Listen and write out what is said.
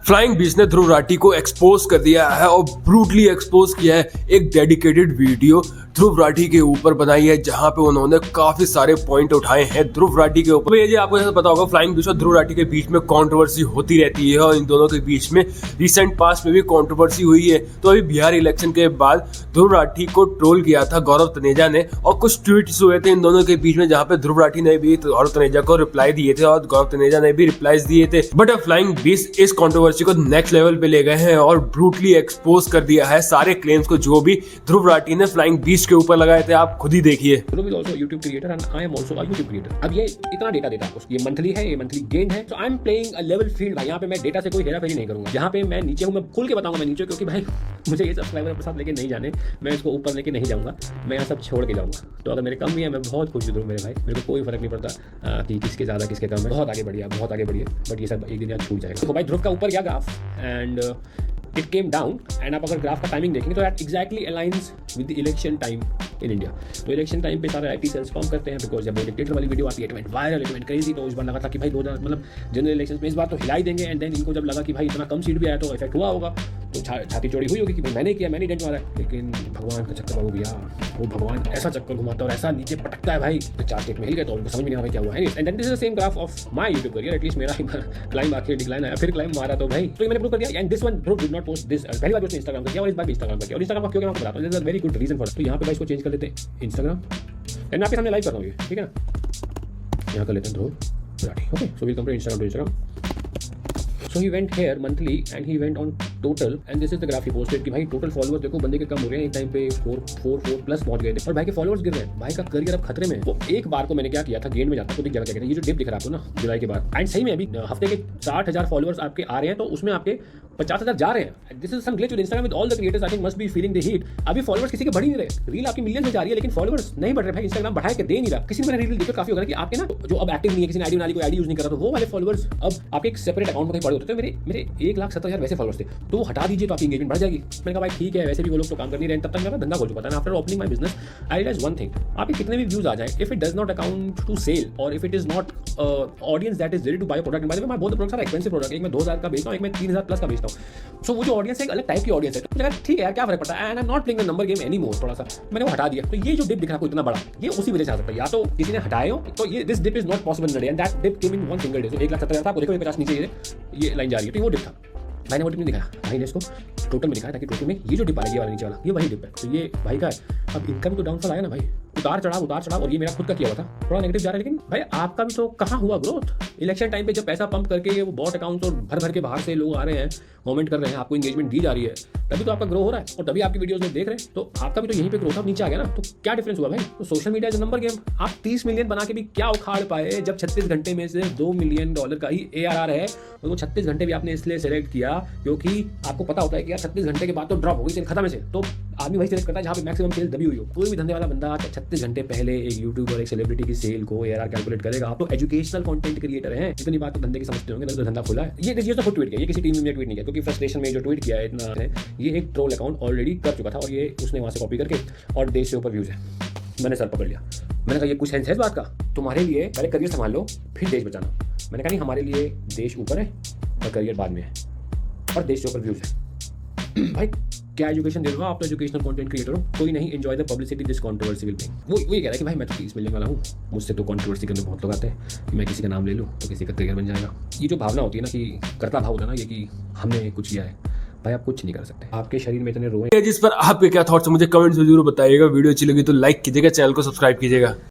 Flying beast ने ध्रुव राठी को expose कर दिया है और ब्रूटली एक्सपोज किया है। एक डेडिकेटेड वीडियो ध्रुव राठी के ऊपर बनाई है जहां पे उन्होंने काफी सारे पॉइंट उठाए हैं ध्रुव राठी के ऊपर। ये आपको जैसा पता होगा फ्लाइंग बीस्ट और ध्रुव राठी के बीच में कंट्रोवर्सी होती रहती है और इन दोनों के बीच में रिसेंट पास्ट में भी कंट्रोवर्सी हुई है। तो अभी बिहार इलेक्शन के बाद ध्रुव राठी को ट्रोल किया था गौरव तनेजा ने और कुछ ट्वीट्स हुए थे इन दोनों के बीच में जहां पे ध्रुव राठी ने भी गौरव तनेजा को रिप्लाई दिए थे और गौरव तनेजा ने भी रिप्लाईज दिए थे। बट अब फ्लाइंग बीस्ट इस कंट्रोवर्सी को नेक्स्ट लेवल पे ले गए हैं और ब्रूटली एक्सपोज कर दिया है सारे क्लेम्स को जो भी ध्रुव राठी ने फ्लाइंग बीस्ट के ऊपर लगाए थे। आप खुद ही देखिए। Dhruv is also YouTube creator and I am also a YouTube creator. अब ये इतना डेटा देता है, ये मंथली है, ये मंथली गेन है। So I am playing a level field भाई। यहाँ पे मैं डेटा से कोई हेराफेरी नहीं करूंगा। यहाँ पे मैं नीचे हूँ, मैं खुल के बताऊंगा मैं नीचे, क्योंकि भाई मुझे ये सब्सक्राइबर के साथ लेके नहीं जाने, मैं इसको ऊपर लेके नहीं जाऊंगा, मैं यहाँ सब छोड़ के जाऊंगा। तो अगर मेरे कम भी है मैं बहुत खुश हूँ मेरे भाई, मेरे को कोई फर्क नहीं पड़ता कि किसके ज्यादा किसके कम है। बहुत आगे बढ़िया, बहुत आगे बढ़िए, बट ये सब एक दिन याद छूट जाएगा। तो भाई ध्रुव का ऊपर गया graph and it came down and आप अगर ग्राफ का टाइमिंग देखेंगे तो that exactly aligns with the election time in India. तो इलेक्शन टाइम पे सारे आईटी सेल्स फॉर्म करते हैं, बिकॉज जब वो डिक्टेटर वाली वीडियो आती है it went viral, it went crazy. तो इस बार लगा था कि भाई 2000 मतलब जनरल इलेक्शन में इस बार तो हिलाई देंगे। एंड देन इनको जब लगा कि भाई इतना कम सीट भी आया तो इफेक्ट हुआ होगा, तो छाती चौड़ी हुई होगी कि भाई मैंने किया, मैंने डेंट मारा है। लेकिन भगवान का चक्कर बाबू भैया, वो भगवान ऐसा चक्कर घुमाता है और ऐसा नीचे पटकता है भाई, तो 4 स्टेट में हिल गए तो उनको समझ में नहीं आ रहा क्या हुआ है। And then this is the same graph of my YouTube career. At least मेरा क्लाइंब आखिर डिक्लाइन आया, फिर क्लाइंब मारा तो भाई तो मैंने प्रूव कर दिया। And this one Dhruv did not post this, पहली बार उसने इंस्टाग्राम का किया और इस बार भी इंस्टाग्राम का किया। और इंस्टाग्राम का क्यों मैं आपको बताता हूं, this is a very good reason for. तो यहाँ पे भाई इसको चेंज कर लेते हैं इंस्टाग्राम एंड मैं आपके सामने लाइव कर रहा हूँ ये, ठीक है ना। यहाँ कर लेते हैं Dhruv Rathee. Okay, so will come to Instagram. So he went here monthly and he went on total and this is the graph he posted कि भाई टोटल फॉलोअर्स देखो बंदे के कम हो रहे हैं, एक टाइम पे 4 प्लस पहुंच गए थे और भाई के फॉलोअर्स गिर रहे हैं। भाई का करियर अब खतरे में है। तो एक बार को मैंने क्या किया था, गेंद में जाता तो दिख जाएगा क्या, ये जो डिप दिख रहा है आपको ना जुलाई के बाद, एंड सही में अभी हफ्ते के 60,000 फॉलोअर्स आपके आ रहे हैं तो उसमें आपके 50,000 जा रहे हैं। This is some glitch with Instagram with all the creators. I think must be feeling the heat. अभी फॉलोअर्स किसी के बढ़ ही नहीं रहे, रील आपकी मिलियंस में जा रही है लेकिन फॉलोअर्स नहीं बढ़ रहे भाई। इंस्टाग्राम बढ़ा के दे नहीं रहा। किसी ने मेरा रील देखा काफी होगा कि आपके ना जो अब एक्टिव नहीं है, किसी ने आईडी बना ली, कोई आईडी यूज नहीं कर रहा, तो वो वाले फॉलोअर्स अब आपके एक सेपरेट अकाउंट में कहीं पड़े होते थे। मेरे 1,70,000 वैसे फॉलोअर्स थे, तो वो हटा दीजिए तो आपकी एंगेजमेंट बढ़ जाएगी। मैंने कहा भाई ठीक है, वैसे भी वो लोग तो काम कर नहीं रहे। तब तक मेरा धंधा खोल चुका था। After opening my business I realise one thing, आपके कितने भी व्यूज आ जाए, if it does not account to sell और if it is not audience that is ready to buy product. By the way my both products are expensive product. एक मैं 2,000 का बेचता हूं, एक मैं 3,000 प्लस का बेचता हूं। सो वो जो ऑडियंस है एक अलग टाइप की ऑडियंस है। तो मुझे लगा ठीक है यार, क्या फर्क पड़ता है, and I am not playing the number game any more. थोड़ा सा मैंने वो हटा दिया। तो ये जो डिप दिख रहा है इतना बड़ा, ये उसी वजह से आ सकता है, या तो किसी ने हटाए हो, तो ये this dip is not possible in a day and that dip came in one single day. तो 1,70,000 था, आपको देखो 50 नीचे ये लाइन जा रही है, तो वो डिप था। भाई ने वो डिप नहीं दिखाया, भाई ने इसको टोटल में दिखाया ताकि टोटल में ये जो डिप आ रही है, ये वाला नीचे वाला, ये वही डिप है। तो ये भाई का है। अब इनका भी तो डाउनफॉल आया ना भाई, उतार चढ़ाव, और ये मेरा खुद का किया हुआ था, थोड़ा नेगेटिव जा रहा है। लेकिन भाई आपका भी तो कहाँ हुआ ग्रोथ। इलेक्शन टाइम पे जब पैसा पंप करके वो बॉट अकाउंट्स और भर के बाहर से लोग आ रहे हैं, कमेंट कर रहे हैं, आपको एंगेजमेंट दी जा रही है, तभी तो आपका ग्रो हो रहा है और तभी आपकी वीडियोस में देख रहे हैं। तो आपका भी तो यहीं पे ग्रोथ अब नीचे आ गया ना। तो क्या डिफरेंस हुआ भाई। तो social media is number game. आप 30 मिलियन बना के भी क्या उखाड़ पाए जब 36 घंटे में से $2 मिलियन का ही ARR है। और वो 36 घंटे भी आपने इसलिए सेलेक्ट किया क्योंकि आपको पता होता है कि यार 36 घंटे के बाद तो ड्रॉप होगी, खत्म है से। तो आदमी वही सेलेक्ट करता है जहाँ पे मैक्सिमम सेल दबी हुई हो। कोई भी धंधे वाला बंदा 36 घंटे पहले एक यूट्यूबर, एक सेलिब्रिटी की सेल को ARR कैलकुलेट करेगा। आप तो एजुकेशनल कंटेंट क्रिएटर हैं, इतनी बात तो धंधे की समझते होंगे, तो धंधा खुला है। ये तो खुद ट्वीट किया, ये किसी टीम में ट्वीट नहीं किया, क्योंकि फ्रस्ट्रेशन में जो ट्वीट किया है इतना है, ये एक ट्रोल अकाउंट ऑलरेडी कर चुका था और ये उसने वहाँ से कॉपी करके और देश से ऊपर व्यूज है। मैंने सर पकड़ लिया। मैंने कहा ये कुछ सेंस है इस बात का, तुम्हारे लिए पहले करियर संभाल लो फिर देश बचाना। मैंने कहा नहीं, हमारे लिए देश ऊपर है और करियर बाद में है और देश से ऊपर व्यूज है। भाई क्या एजुकेशन दे दूंगा, आप तो एजुकेशनल कंटेंट क्रिएटर हो, कोई नहीं enjoy the publicity this controversy will bring. वो ये कह रहा है कि भाई मैं तो 30 मिलियन वाला हूँ, मुझसे तो कंट्रोवर्सी करने बहुत लोग आते हैं, मैं किसी का नाम ले लूँ तो किसी का करियर बन जाएगा। ये जो भावना होती है ना कि करता भाव होता है ना, ये कि हमने कुछ किया है, भाई आप कुछ नहीं कर सकते। आपके शरीर में इतने रोए, जिस पर आपके क्या थॉट्स मुझे कमेंट्स में जरूर बताइएगा। वीडियो अच्छी लगी तो लाइक कीजिएगा, चैनल को सब्सक्राइब कीजिएगा।